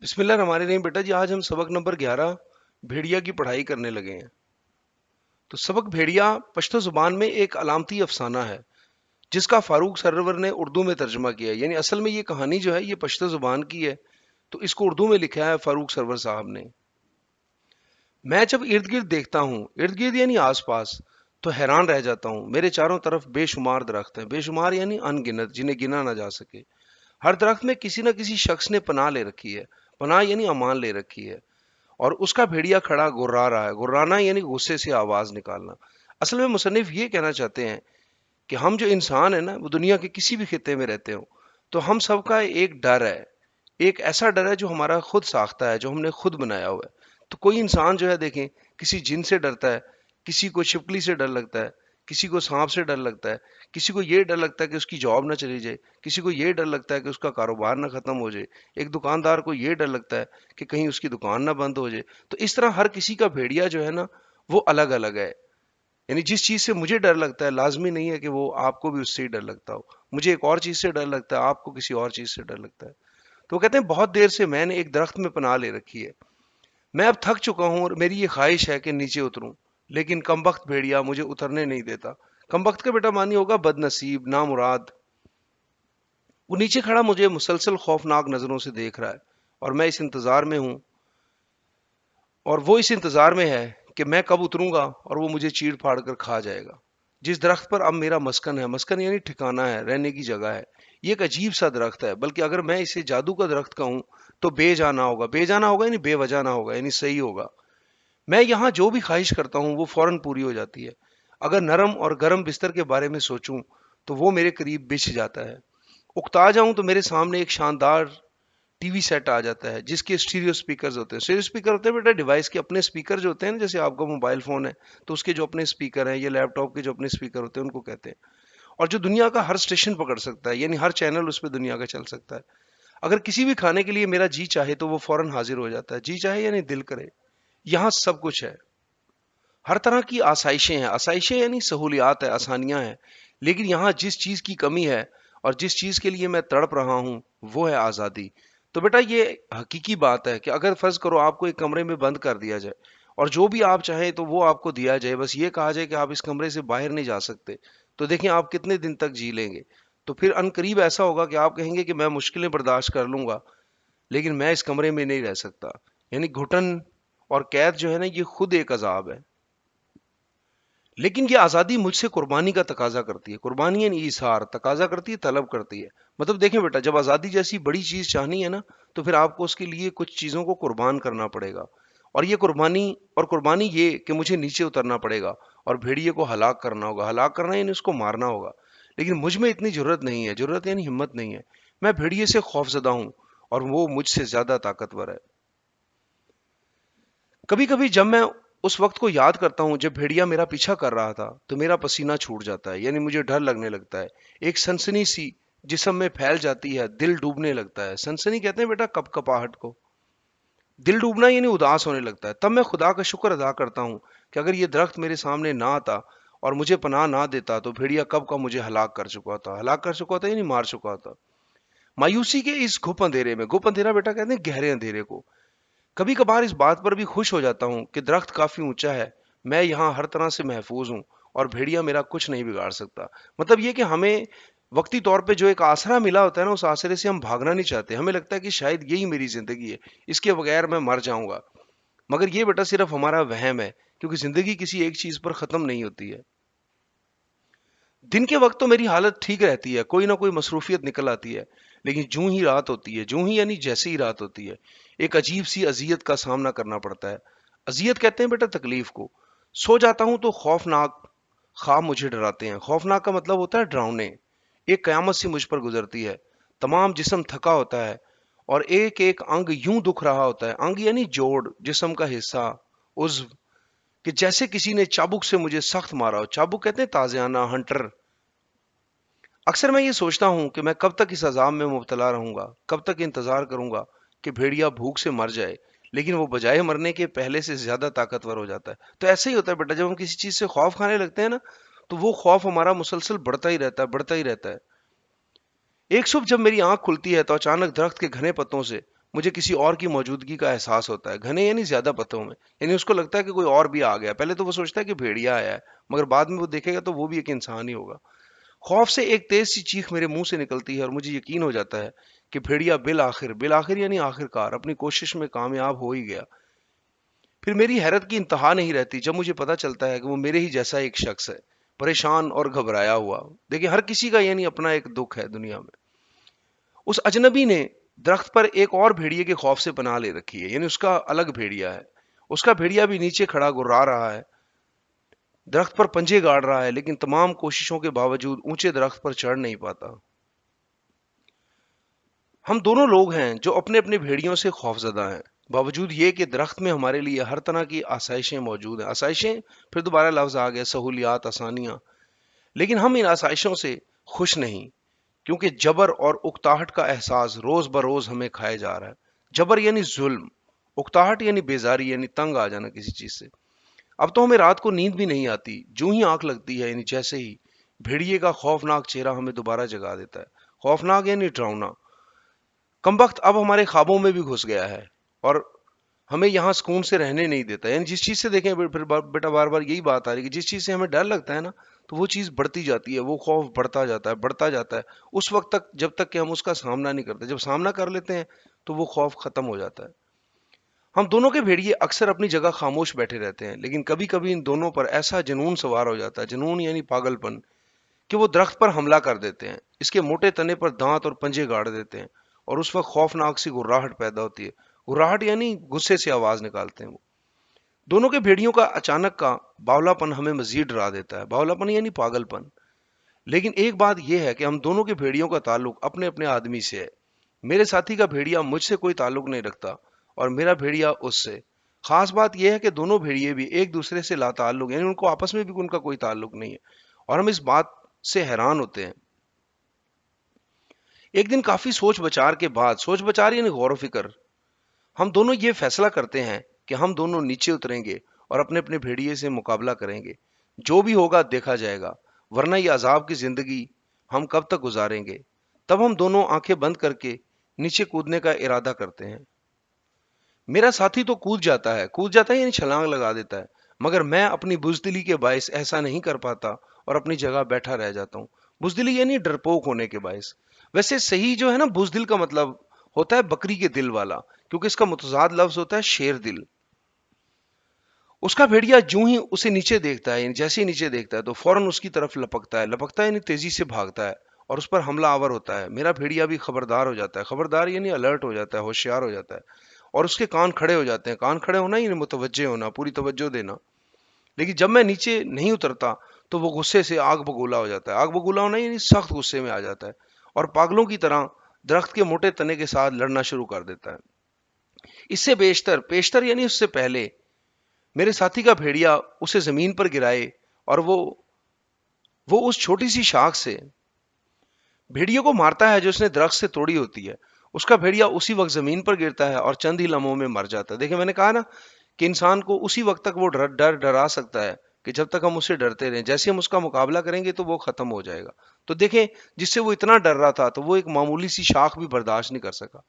بسم اللہ الرحمن الرحیم۔ بیٹا جی آج ہم سبق نمبر 11 بھیڑیا کی پڑھائی کرنے لگے ہیں۔ تو سبق بھیڑیا پشتو زبان میں ایک علامتی افسانہ ہے جس کا فاروق سرور نے اردو میں ترجمہ کیا ہے۔ یعنی اصل میں یہ کہانی جو ہے یہ پشتو زبان کی ہے، تو اس کو اردو میں لکھا ہے فاروق سرور صاحب نے۔ میں جب ارد گرد دیکھتا ہوں، ارد گرد یعنی آس پاس، تو حیران رہ جاتا ہوں۔ میرے چاروں طرف بے شمار درخت ہیں، بے شمار یعنی ان گنت، جنہیں گنا نہ جا سکے۔ ہر درخت میں کسی نہ کسی شخص نے پناہ لے رکھی ہے، پناہ یعنی امان لے رکھی ہے، اور اس کا بھیڑیا کھڑا گرا رہا ہے۔ گرانا یعنی غصے سے آواز نکالنا۔ اصل میں مصنف یہ کہنا چاہتے ہیں کہ ہم جو انسان ہیں نا، وہ دنیا کے کسی بھی خطے میں رہتے ہوں، تو ہم سب کا ایک ڈر ہے، ایک ایسا ڈر ہے جو ہمارا خود ساختہ ہے، جو ہم نے خود بنایا ہوا ہے۔ تو کوئی انسان جو ہے دیکھیں، کسی جن سے ڈرتا ہے، کسی کو چھپکلی سے ڈر لگتا ہے، کسی کو سانپ سے ڈر لگتا ہے، کسی کو یہ ڈر لگتا ہے کہ اس کی جاب نہ چلی جائے، کسی کو یہ ڈر لگتا ہے کہ اس کا کاروبار نہ ختم ہو جائے، ایک دکاندار کو یہ ڈر لگتا ہے کہ کہیں اس کی دکان نہ بند ہو جائے۔ تو اس طرح ہر کسی کا بھیڑیا جو ہے نا، وہ الگ الگ ہے۔ یعنی جس چیز سے مجھے ڈر لگتا ہے لازمی نہیں ہے کہ وہ آپ کو بھی اس سے ہی ڈر لگتا ہو۔ مجھے ایک اور چیز سے ڈر لگتا ہے، آپ کو کسی اور چیز سے ڈر لگتا ہے۔ تو وہ کہتے ہیں بہت دیر سے میں نے ایک درخت میں پناہ لے رکھی ہے، میں اب تھک چکا ہوں اور میری یہ خواہش ہے کہ نیچے اتروں، لیکن کمبخت بھیڑیا مجھے اترنے نہیں دیتا۔ کمبخت کا بیٹا مانی ہوگا بد نصیب، نامراد۔ وہ نیچے کھڑا مجھے مسلسل خوفناک نظروں سے دیکھ رہا ہے، اور میں اس انتظار میں ہوں، اور وہ اس انتظار میں ہے کہ میں کب اتروں گا اور وہ مجھے چیڑ پھاڑ کر کھا جائے گا۔ جس درخت پر اب میرا مسکن ہے، مسکن یعنی ٹھکانہ ہے، رہنے کی جگہ ہے، یہ ایک عجیب سا درخت ہے، بلکہ اگر میں اسے جادو کا درخت کہوں تو بے جانا ہوگا۔ بے جانا ہوگا یعنی بے وجہ نہ ہوگا، یعنی صحیح ہوگا۔ میں یہاں جو بھی خواہش کرتا ہوں وہ فوراً پوری ہو جاتی ہے۔ اگر نرم اور گرم بستر کے بارے میں سوچوں تو وہ میرے قریب بچھ جاتا ہے۔ اکتا جاؤں تو میرے سامنے ایک شاندار ٹی وی سیٹ آ جاتا ہے جس کے اسٹیریو سپیکرز ہوتے ہیں۔ اسٹیریو سپیکر ہوتے ہیں بیٹا ڈیوائس کے اپنے سپیکر جو ہوتے ہیں نا، جیسے آپ کا موبائل فون ہے تو اس کے جو اپنے سپیکر ہیں، یا لیپ ٹاپ کے جو اپنے سپیکر ہوتے ہیں ان کو کہتے ہیں، اور جو دنیا کا ہر اسٹیشن پکڑ سکتا ہے، یعنی ہر چینل اس پہ دنیا کا چل سکتا ہے۔ اگر کسی بھی کھانے کے لیے میرا جی چاہے تو وہ فوراً حاضر ہو جاتا ہے، جی چاہے یعنی دل کرے۔ یہاں سب کچھ ہے، ہر طرح کی آسائشیں ہیں، آسائشیں یعنی سہولیات ہے، آسانیاں ہیں، لیکن یہاں جس چیز کی کمی ہے اور جس چیز کے لیے میں تڑپ رہا ہوں وہ ہے آزادی۔ تو بیٹا یہ حقیقی بات ہے کہ اگر فرض کرو آپ کو ایک کمرے میں بند کر دیا جائے اور جو بھی آپ چاہیں تو وہ آپ کو دیا جائے، بس یہ کہا جائے کہ آپ اس کمرے سے باہر نہیں جا سکتے، تو دیکھیں آپ کتنے دن تک جی لیں گے؟ تو پھر ان قریب ایسا ہوگا کہ آپ کہیں گے کہ میں مشکلیں برداشت کر لوں گا، لیکن میں اس کمرے میں نہیں رہ سکتا۔ یعنی گھٹن اور قید جو ہے نا، یہ خود ایک عذاب ہے۔ لیکن یہ آزادی مجھ سے قربانی کا تقاضا کرتی ہے، قربانی یعنی ایثار، تقاضا کرتی ہے، طلب کرتی ہے۔ مطلب دیکھیں بیٹا، جب آزادی جیسی بڑی چیز چاہنی ہے نا، تو پھر آپ کو اس کے لیے کچھ چیزوں کو قربان کرنا پڑے گا، اور یہ قربانی یہ کہ مجھے نیچے اترنا پڑے گا اور بھیڑیے کو ہلاک کرنا ہوگا۔ ہلاک کرنا یعنی اس کو مارنا ہوگا، لیکن مجھ میں اتنی جرت نہیں ہے، جرت یعنی ہمت نہیں ہے۔ میں بھیڑیے سے خوف زدہ ہوں اور وہ مجھ سے زیادہ طاقتور ہے۔ کبھی کبھی جب میں اس وقت کو یاد کرتا ہوں جب بھیڑیا میرا پیچھا کر رہا تھا تو میرا پسینہ چھوٹ جاتا ہے، یعنی مجھے ڈر لگنے لگتا ہے، ایک سنسنی سی جسم میں پھیل جاتی ہے، دل ڈوبنے لگتا ہے۔ سنسنی کہتے ہیں بیٹا کپ کپاہٹ کو، دل ڈوبنا یعنی اداس ہونے لگتا ہے۔ تب میں خدا کا شکر ادا کرتا ہوں کہ اگر یہ درخت میرے سامنے نہ آتا اور مجھے پناہ نہ دیتا تو بھیڑیا کب کا مجھے ہلاک کر چکا تھا، ہلاک کر چکا تھا یعنی مار چکا تھا۔ مایوسی کے اس گھپ اندھیرے میں، گھپ اندھیرا بیٹا کہتے ہیں گہرے اندھیرے کو، کبھی کبھار اس بات پر بھی خوش ہو جاتا ہوں کہ درخت کافی اونچا ہے، میں یہاں ہر طرح سے محفوظ ہوں اور بھیڑیا میرا کچھ نہیں بگاڑ سکتا۔ مطلب یہ کہ ہمیں وقتی طور پہ جو ایک آسرا ملا ہوتا ہے نا، اس آسرے سے ہم بھاگنا نہیں چاہتے، ہمیں لگتا ہے کہ شاید یہی میری زندگی ہے، اس کے بغیر میں مر جاؤں گا۔ مگر یہ بیٹا صرف ہمارا وہم ہے، کیونکہ زندگی کسی ایک چیز پر ختم نہیں ہوتی ہے۔ دن کے وقت تو میری حالت ٹھیک رہتی ہے، کوئی نہ کوئی مصروفیت نکل آتی ہے، لیکن جوں ہی رات ہوتی ہے، جوں ہی یعنی جیسے ہی رات ہوتی ہے، ایک عجیب سی اذیت کا سامنا کرنا پڑتا ہے۔ اذیت کہتے ہیں بیٹا تکلیف کو۔ سو جاتا ہوں تو خوفناک خواب مجھے ڈراتے ہیں۔ خوفناک کا مطلب ہوتا ہے ڈراؤنے۔ ایک قیامت سی مجھ پر گزرتی ہے، تمام جسم تھکا ہوتا ہے اور ایک ایک انگ یوں دکھ رہا ہوتا ہے، انگ یعنی جوڑ، جسم کا حصہ، عضو، کہ جیسے کسی نے چابک سے مجھے سخت مارا ہو۔ چابک کہتے ہیں تازیانہ، ہنٹر۔ اکثر میں یہ سوچتا ہوں کہ میں کب تک اس عذاب میں مبتلا رہوں گا، کب تک انتظار کروں گا کہ بھیڑیا بھوک سے مر جائے، لیکن وہ بجائے مرنے کے پہلے سے زیادہ طاقتور ہو جاتا ہے۔ تو ایسے ہی ہوتا ہے بیٹا، جب ہم کسی چیز سے خوف کھانے لگتے ہیں نا، تو وہ خوف ہمارا مسلسل بڑھتا ہی رہتا ہے، بڑھتا ہی رہتا ہے۔ ایک صبح جب میری آنکھ کھلتی ہے تو اچانک درخت کے گھنے پتوں سے مجھے کسی اور کی موجودگی کا احساس ہوتا ہے، گھنے یعنی زیادہ پتوں میں، یعنی اس کو لگتا ہے کہ کوئی اور بھی آ گیا، پہلے تو وہ سوچتا ہے کہ بھیڑیا آیا ہے، مگر بعد میں وہ دیکھے گا تو وہ بھی ایک انسان ہی ہوگا۔ خوف سے ایک تیز سی چیخ میرے منہ سے نکلتی ہے اور مجھے یقین ہو جاتا ہے کہ بھیڑیا بالآخر بالآخر یعنی آخر کار اپنی کوشش میں کامیاب ہو ہی گیا۔ پھر میری حیرت کی انتہا نہیں رہتی جب مجھے پتا چلتا ہے کہ وہ میرے ہی جیسا ایک شخص ہے، پریشان اور گھبرایا ہوا۔ دیکھیں، ہر کسی کا یعنی اپنا ایک دکھ ہے دنیا میں۔ اس اجنبی نے درخت پر ایک اور بھیڑیے کے خوف سے پناہ لے رکھی ہے، یعنی اس کا الگ بھیڑیا ہے۔ اس کا بھیڑیا بھی نیچے کھڑا گرا رہا ہے، درخت پر پنجے گاڑ رہا ہے، لیکن تمام کوششوں کے باوجود اونچے درخت پر چڑھ نہیں پاتا۔ ہم دونوں لوگ ہیں جو اپنے اپنے بھیڑیوں سے خوفزدہ ہیں، باوجود یہ کہ درخت میں ہمارے لیے ہر طرح کی آسائشیں موجود ہیں۔ آسائشیں، پھر دوبارہ لفظ آ گیا، سہولیات، آسانیاں، لیکن ہم ان آسائشوں سے خوش نہیں، کیونکہ جبر اور اکتاہٹ کا احساس روز بروز ہمیں کھائے جا رہا ہے۔ جبر یعنی ظلم، اکتاہٹ یعنی بیزاری، یعنی تنگ آ جانا کسی چیز سے۔ اب تو ہمیں رات کو نیند بھی نہیں آتی، جو ہی آنکھ لگتی ہے یعنی جیسے ہی بھیڑیے کا خوفناک چہرہ ہمیں دوبارہ جگا دیتا ہے۔ خوفناک یعنی ڈراؤنا۔ کمبخت اب ہمارے خوابوں میں بھی گھس گیا ہے اور ہمیں یہاں سکون سے رہنے نہیں دیتا، یعنی جس چیز سے، دیکھیں پھر بیٹا بار بار یہی بات آ رہی ہے کہ جس چیز سے ہمیں ڈر لگتا ہے نا، تو وہ چیز بڑھتی جاتی ہے، وہ خوف بڑھتا جاتا ہے، بڑھتا جاتا ہے اس وقت تک جب تک کہ ہم اس کا سامنا نہیں کرتے۔ جب سامنا کر لیتے ہیں تو وہ خوف ختم ہو جاتا ہے۔ ہم دونوں کے بھیڑیے اکثر اپنی جگہ خاموش بیٹھے رہتے ہیں، لیکن کبھی کبھی ان دونوں پر ایسا جنون سوار ہو جاتا ہے، جنون یعنی پاگل پن، کہ وہ درخت پر حملہ کر دیتے ہیں، اس کے موٹے تنے پر دانت اور پنجے گاڑ دیتے ہیں، اور اس وقت خوفناک سی گراہٹ پیدا ہوتی ہے۔ گراہٹ یعنی غصے سے آواز نکالتے ہیں وہ۔ دونوں کے بھیڑیوں کا اچانک کا باولا پن ہمیں مزید ڈرا دیتا ہے۔ باولا پن یعنی پاگل پن۔ لیکن ایک بات یہ ہے کہ ہم دونوں کے بھیڑیوں کا تعلق اپنے اپنے آدمی سے ہے۔ میرے ساتھی کا بھیڑیا مجھ سے کوئی تعلق نہیں رکھتا اور میرا بھیڑیا اس سے۔ خاص بات یہ ہے کہ دونوں بھیڑیے بھی ایک دوسرے سے لا تعلق، یعنی ان کو آپس میں بھی ان کا کوئی تعلق نہیں ہے، اور ہم اس بات سے حیران ہوتے ہیں۔ ایک دن کافی سوچ بچار کے بعد، سوچ بچار یعنی غور و فکر، ہم دونوں یہ فیصلہ کرتے ہیں کہ ہم دونوں نیچے اتریں گے اور اپنے اپنے بھیڑیے سے مقابلہ کریں گے۔ جو بھی ہوگا دیکھا جائے گا، ورنہ یہ عذاب کی زندگی ہم کب تک گزاریں گے؟ تب ہم دونوں آنکھیں بند کر کے نیچے کودنے کا ارادہ کرتے ہیں۔ میرا ساتھی تو کود جاتا ہے یعنی چھلانگ لگا دیتا ہے، مگر میں اپنی بزدلی کے باعث ایسا نہیں کر پاتا اور اپنی جگہ بیٹھا رہ جاتا ہوں۔ بزدلی یعنی ڈرپوک ہونے کے باعث۔ ویسے صحیح جو ہے نا، بزدل کا مطلب ہوتا ہے بکری کے دل والا، کیونکہ اس کا متضاد لفظ ہوتا ہے شیر دل۔ اس کا بھیڑیا جو ہی اسے نیچے دیکھتا ہے، یعنی جیسے ہی نیچے دیکھتا ہے تو فوراً اس کی طرف لپکتا ہے، لپکتا ہے یعنی تیزی سے بھاگتا ہے اور اس پر حملہ آور ہوتا ہے۔ میرا بھیڑیا بھی خبردار ہو جاتا ہے، خبردار یعنی الرٹ ہو جاتا ہے، ہوشیار ہو جاتا ہے، اور اس کے کان کھڑے ہو جاتے ہیں۔ کان کھڑے ہونا یعنی متوجہ ہونا، پوری توجہ دینا۔ لیکن جب میں نیچے نہیں اترتا تو وہ غصے سے آگ بگولا ہو جاتا ہے۔ آگ بگولا ہونا یعنی سخت غصے میں آ جاتا ہے اور پاگلوں کی طرح درخت کے موٹے تنے کے ساتھ لڑنا شروع کر دیتا ہے۔ اس سے پیشتر یعنی اس سے پہلے میرے ساتھی کا بھیڑیا اسے زمین پر گرائے اور وہ اس چھوٹی سی شاخ سے بھیڑیے کو مارتا ہے جو اس نے درخت سے توڑی ہوتی ہے۔ اس کا بھیڑیا اسی وقت زمین پر گرتا ہے اور چند ہی لمحوں میں مر جاتا ہے۔ دیکھیں، میں نے کہا نا کہ انسان کو اسی وقت تک وہ ڈرا سکتا ہے کہ جب تک ہم اس سے ڈرتے رہیں، جیسے ہم اس کا مقابلہ کریں گے تو وہ ختم ہو جائے گا۔ تو دیکھیں، جس سے وہ اتنا ڈر رہا تھا تو وہ ایک معمولی سی شاخ بھی برداشت نہیں کر سکا۔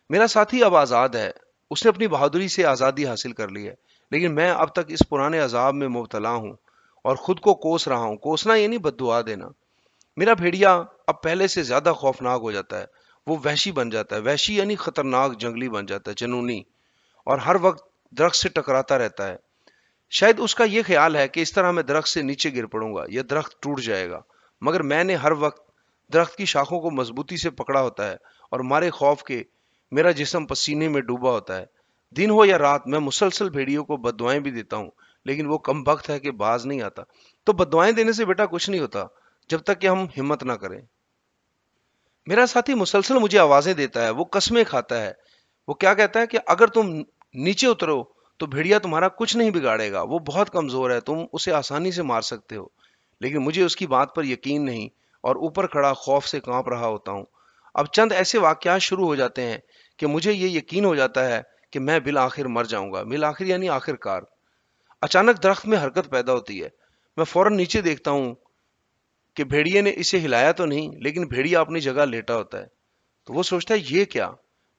میرا ساتھی اب آزاد ہے، اس نے اپنی بہادری سے آزادی حاصل کر لی ہے، لیکن میں اب تک اس پرانے عذاب میں مبتلا ہوں اور خود کو کوس رہا ہوں۔ کوسنا یعنی بد دعا دینا۔ میرا بھیڑیا اب پہلے سے زیادہ خوفناک ہو جاتا ہے، وہ وحشی بن جاتا ہے۔ وحشی یعنی خطرناک، جنگلی بن جاتا ہے، جنونی، اور ہر وقت درخت سے ٹکراتا رہتا ہے۔ شاید اس کا یہ خیال ہے کہ اس طرح میں درخت سے نیچے گر پڑوں گا یا درخت ٹوٹ جائے گا، مگر میں نے ہر وقت درخت کی شاخوں کو مضبوطی سے پکڑا ہوتا ہے اور مارے خوف کے میرا جسم پسینے میں ڈوبا ہوتا ہے۔ دن ہو یا رات میں مسلسل بھیڑیوں کو بددعائیں بھی دیتا ہوں، لیکن وہ کم بخت ہے کہ باز نہیں آتا۔ تو بددعائیں دینے سے بیٹا کچھ نہیں ہوتا جب تک کہ ہم ہمت نہ کریں۔ میرا ساتھی مسلسل مجھے آوازیں دیتا ہے، وہ قسمیں کھاتا ہے۔ وہ کیا کہتا ہے کہ اگر تم نیچے اترو تو بھیڑیا تمہارا کچھ نہیں بگاڑے گا، وہ بہت کمزور ہے، تم اسے آسانی سے مار سکتے ہو۔ لیکن مجھے اس کی بات پر یقین نہیں اور اوپر کھڑا خوف سے کانپ رہا ہوتا ہوں۔ اب چند ایسے واقعات شروع ہو جاتے ہیں کہ مجھے یہ یقین ہو جاتا ہے کہ میں بالآخر مر جاؤں گا۔ بالآخر یعنی آخر کار۔ اچانک درخت میں حرکت پیدا ہوتی ہے۔ میں فوراً نیچے دیکھتا ہوں کہ بھیڑیے نے اسے ہلایا تو نہیں، لیکن بھیڑیا اپنی جگہ لیٹا ہوتا ہے۔ تو وہ سوچتا ہے یہ کیا؟